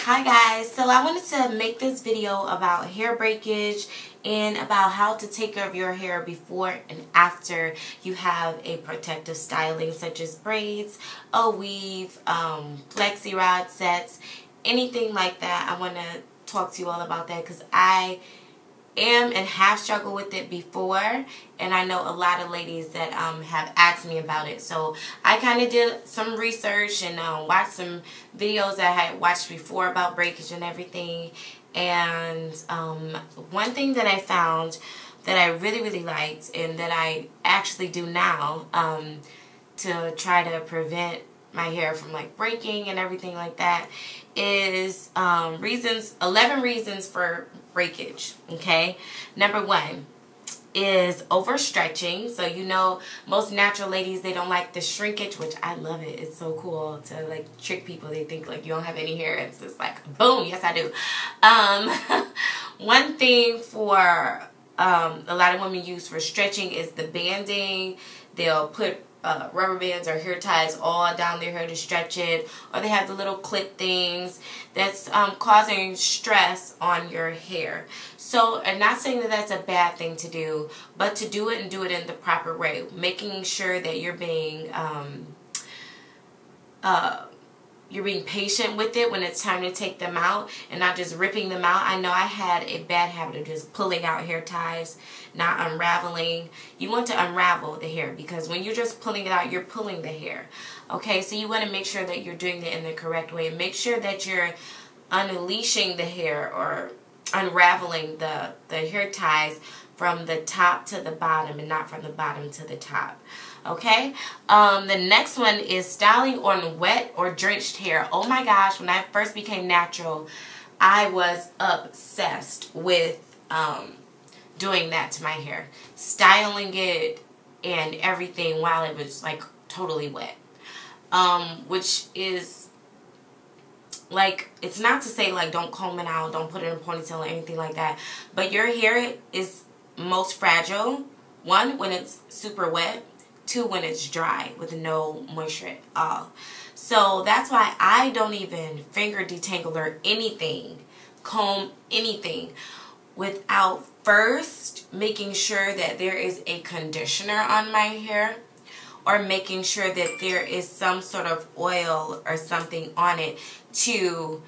Hi guys, so I wanted to make this video about hair breakage and about how to take care of your hair before and after you have a protective styling such as braids, a weave, flexi rod sets, anything like that. I want to talk to you all about that because I am and have struggled with it before, and I know a lot of ladies that have asked me about it. So I kind of did some research and watched some videos that I had watched before about breakage and everything. And one thing that I found that I really liked and that I actually do now to try to prevent my hair from like breaking and everything like that is 11 reasons for breakage. Okay, number 1 is overstretching. So you know, most natural ladies, they don't like the shrinkage, which I love it. It's so cool to like trick people. They think like you don't have any hair. It's just like boom, yes I do. One thing for a lot of women use for stretching is the banding. They'll put rubber bands or hair ties all down their hair to stretch it, or they have the little clip things that's causing stress on your hair. So I'm not saying that that's a bad thing to do, but to do it and do it in the proper way, making sure that you're being patient with it when it's time to take them out and not just ripping them out. I know I had a bad habit of just pulling out hair ties, not unraveling. You want to unravel the hair because when you're just pulling it out, you're pulling the hair. Okay, so you want to make sure that you're doing it in the correct way. Make sure that you're unleashing the hair or unraveling the hair ties from the top to the bottom and not from the bottom to the top. Okay, the next one is styling on wet or drenched hair. Oh my gosh, when I first became natural, I was obsessed with doing that to my hair, styling it and everything while it was like totally wet, which is like, it's not to say like don't comb it out, don't put it in a ponytail or anything like that, but your hair is most fragile, 1, when it's super wet, 2, when it's dry with no moisture at all. So that's why I don't even finger detangle or anything, comb anything, without first making sure that there is a conditioner on my hair, or making sure that there is some sort of oil or something on it to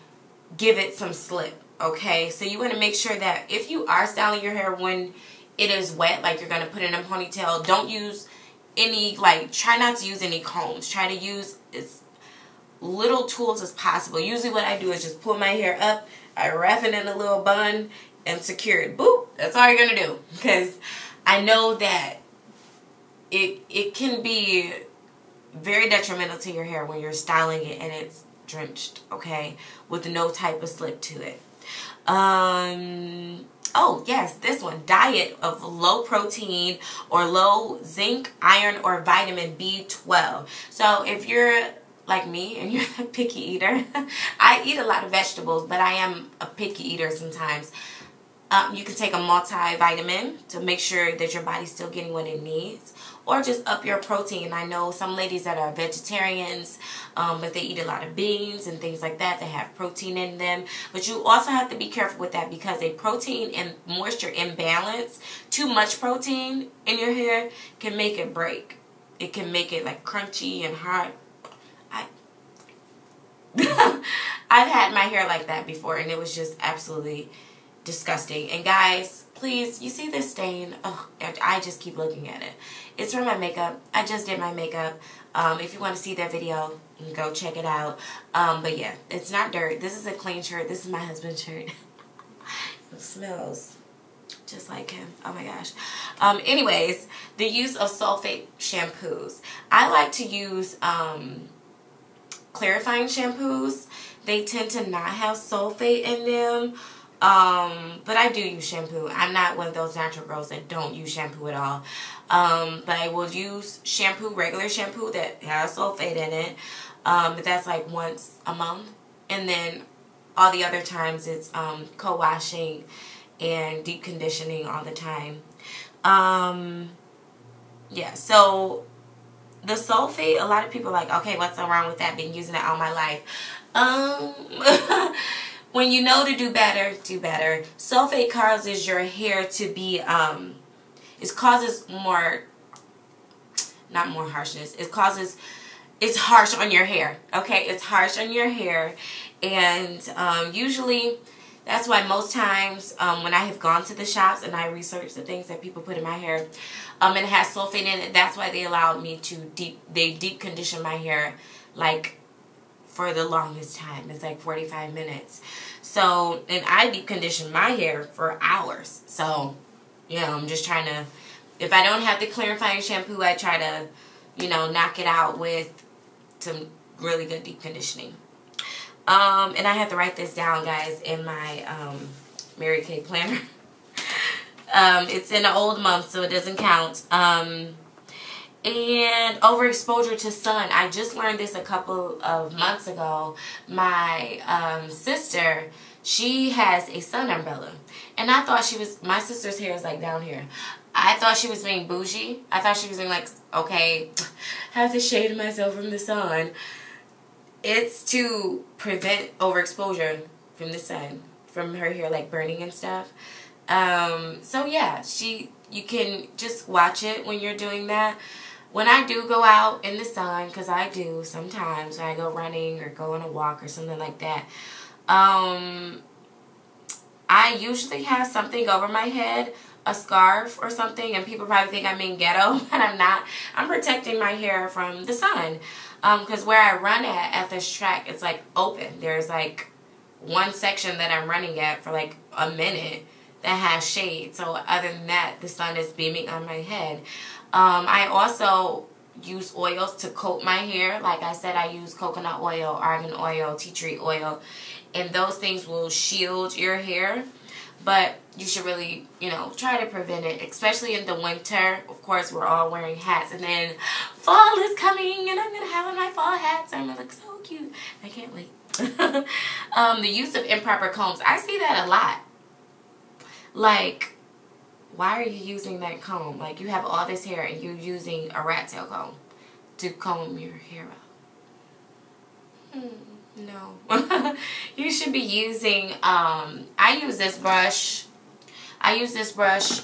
give it some slip. Okay, so you want to make sure that if you are styling your hair when it is wet, like you're going to put it in a ponytail, don't use any, like, try not to use any combs. Try to use as little tools as possible. Usually what I do is just pull my hair up, I wrap it in a little bun and secure it. Boop, that's all you're going to do, because I know that it can be very detrimental to your hair when you're styling it and it's drenched, okay, with no type of slip to it. Oh yes, this one, diet of low protein or low zinc, iron, or vitamin B12. So if you're like me and you're a picky eater, I eat a lot of vegetables, but I am a picky eater sometimes. You can take a multivitamin to make sure that your body's still getting what it needs, or just up your protein. I know some ladies that are vegetarians, but they eat a lot of beans and things like that that have protein in them. But you also have to be careful with that, because a protein and moisture imbalance, too much protein in your hair can make it break. It can make it like crunchy and hard. I've had my hair like that before, and it was just absolutely disgusting. And guys, please, you see this stain? Oh, I just keep looking at it. It's from my makeup. I just did my makeup. If you want to see that video, you can go check it out. But yeah, it's not dirt. This is a clean shirt. This is my husband's shirt. It smells just like him. Oh my gosh. Anyways, the use of sulfate shampoos. I like to use clarifying shampoos. They tend to not have sulfate in them. But I do use shampoo. I'm not one of those natural girls that don't use shampoo at all. But I will use shampoo, regular shampoo that has sulfate in it. But that's like once a month. And then all the other times it's co-washing and deep conditioning all the time. Yeah, so the sulfate, a lot of people are like, okay, what's wrong with that? Been using it all my life. when you know to do better, do better. Sulfate causes your hair to be, it causes more, not more harshness. It causes, it's harsh on your hair. Okay, it's harsh on your hair. And usually, that's why most times when I have gone to the shops and I research the things that people put in my hair, and it has sulfate in it, that's why they allowed me to deep condition my hair, like, for the longest time. It's like 45 minutes. So, and I deep condition my hair for hours. So, you know, I'm just trying to, if I don't have the clarifying shampoo, I try to, you know, knock it out with some really good deep conditioning. And I have to write this down, guys, in my Mary Kay planner. It's in an old month, so it doesn't count. And overexposure to sun. I just learned this a couple of months ago. My sister, she has a sun umbrella. And I thought she was, my sister's hair is like down here. I thought she was being bougie. I thought she was being like, okay, I have to shade myself from the sun. It's to prevent overexposure from the sun, from her hair like burning and stuff. So yeah, you can just watch it when you're doing that. When I do go out in the sun, because I do sometimes, when I go running or go on a walk or something like that, I usually have something over my head, a scarf or something, and people probably think I'm in ghetto, but I'm not. I'm protecting my hair from the sun. Because where I run at this track, it's like open. There's like one section that I'm running at for like a minute that has shade. So other than that, the sun is beaming on my head. I also use oils to coat my hair. Like I said, I use coconut oil, argan oil, tea tree oil, and those things will shield your hair. But you should really, you know, try to prevent it, especially in the winter. Of course, we're all wearing hats, and then fall is coming, and I'm going to have on my fall hats. I'm going to look so cute. I can't wait. The use of improper combs. I see that a lot. Like, why are you using that comb? Like, you have all this hair, and you're using a rat tail comb to comb your hair out. No. You should be using, I use this brush. I use this brush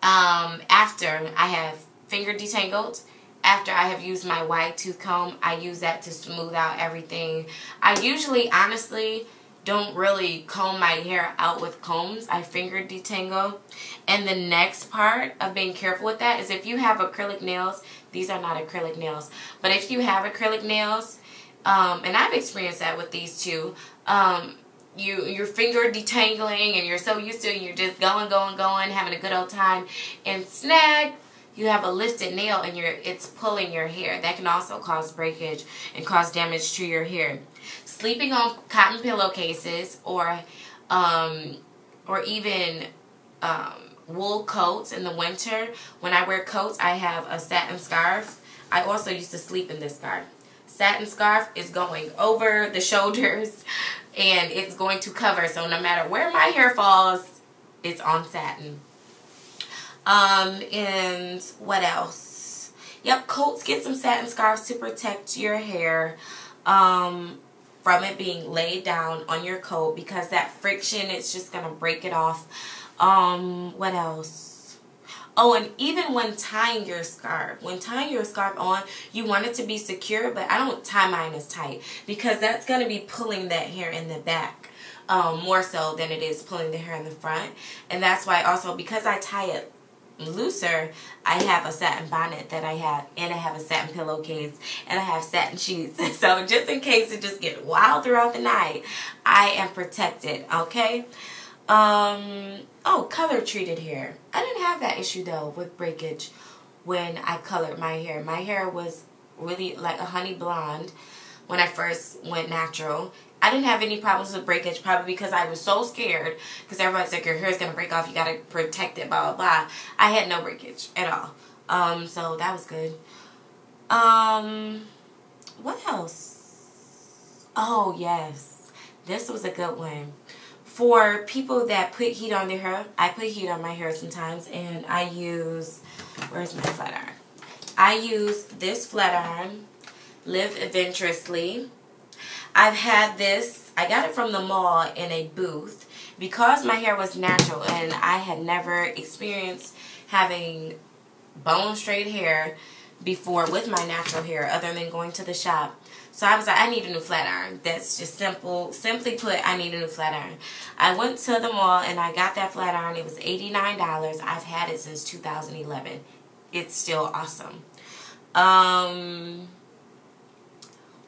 after I have finger detangled. After I have used my wide tooth comb, I use that to smooth out everything. I usually, honestly, don't really comb my hair out with combs. I finger detangle. And the next part of being careful with that is if you have acrylic nails, these are not acrylic nails, but if you have acrylic nails, and I've experienced that with these two. You're finger detangling and you're so used to it, you're just going, having a good old time, and snag, you have a lifted nail and it's pulling your hair. That can also cause breakage and cause damage to your hair. Sleeping on cotton pillowcases or even wool coats in the winter. When I wear coats, I have a satin scarf. I also used to sleep in this scarf. Satin scarf is going over the shoulders and it's going to cover, so no matter where my hair falls, it's on satin. And what else? Yep, coats, get some satin scarves to protect your hair from it being laid down on your coat, because that friction, it's just gonna break it off. What else? Oh, and even when tying your scarf, on, you want it to be secure, but I don't tie mine as tight because that's going to be pulling that hair in the back more so than it is pulling the hair in the front. And that's why also, because I tie it looser, I have a satin bonnet that I have, and I have a satin pillowcase, and I have satin sheets. So just in case it just gets wild throughout the night, I am protected, okay? Oh, color treated hair. I didn't have that issue though with breakage when I colored my hair. My hair was really like a honey blonde when I first went natural. I didn't have any problems with breakage, probably because I was so scared, because everybody's like, your hair is going to break off, you got to protect it, blah, blah, blah. I had no breakage at all. So that was good. What else? Oh, yes. This was a good one. For people that put heat on their hair, I put heat on my hair sometimes, and I use, where's my flat iron? I use this flat iron, Live Adventurously. I've had this. I got it from the mall in a booth because my hair was natural and I had never experienced having bone straight hair before with my natural hair other than going to the shop. So I was like, I need a new flat iron. That's just simple. Simply put, I need a new flat iron. I went to the mall and I got that flat iron. It was $89. I've had it since 2011. It's still awesome.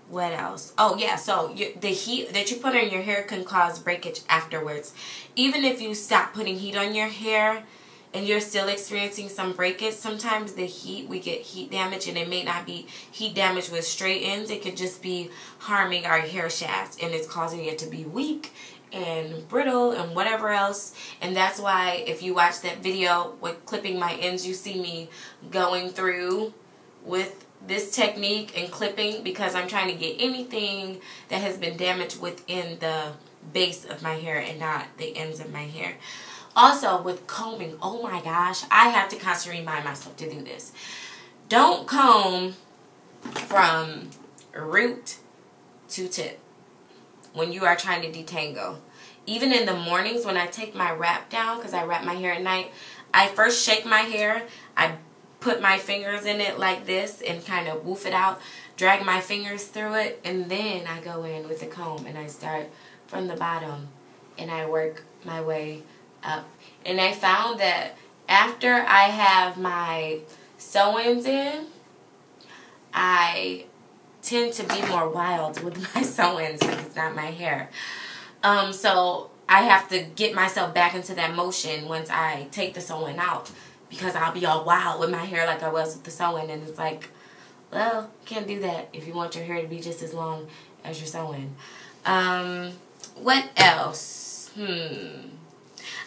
What else? Oh, yeah. So the heat that you put on your hair can cause breakage afterwards. Even if you stop putting heat on your hair and you're still experiencing some breakage, sometimes the heat, we get heat damage, and it may not be heat damage with straight ends. It could just be harming our hair shafts, and it's causing it to be weak and brittle and whatever else. And that's why if you watch that video with clipping my ends, you see me going through with this technique and clipping, because I'm trying to get anything that has been damaged within the base of my hair and not the ends of my hair. Also, with combing, oh my gosh, I have to constantly remind myself to do this. Don't comb from root to tip when you are trying to detangle. Even in the mornings when I take my wrap down, because I wrap my hair at night, I first shake my hair. I put my fingers in it like this and kind of woof it out, drag my fingers through it, and then I go in with the comb and I start from the bottom and I work my way up. And I found that after I have my sew-ins in, I tend to be more wild with my sew-ins because it's not my hair. So I have to get myself back into that motion once I take the sew-in out, because I'll be all wild with my hair like I was with the sew-in, and it's like, well, can't do that if you want your hair to be just as long as your sew-in. What else?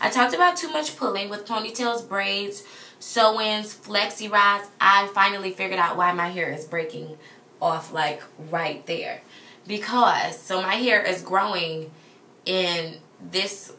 I talked about too much pulling with ponytails, braids, sew-ins, flexi rods. I finally figured out why my hair is breaking off like right there. Because, so my hair is growing in this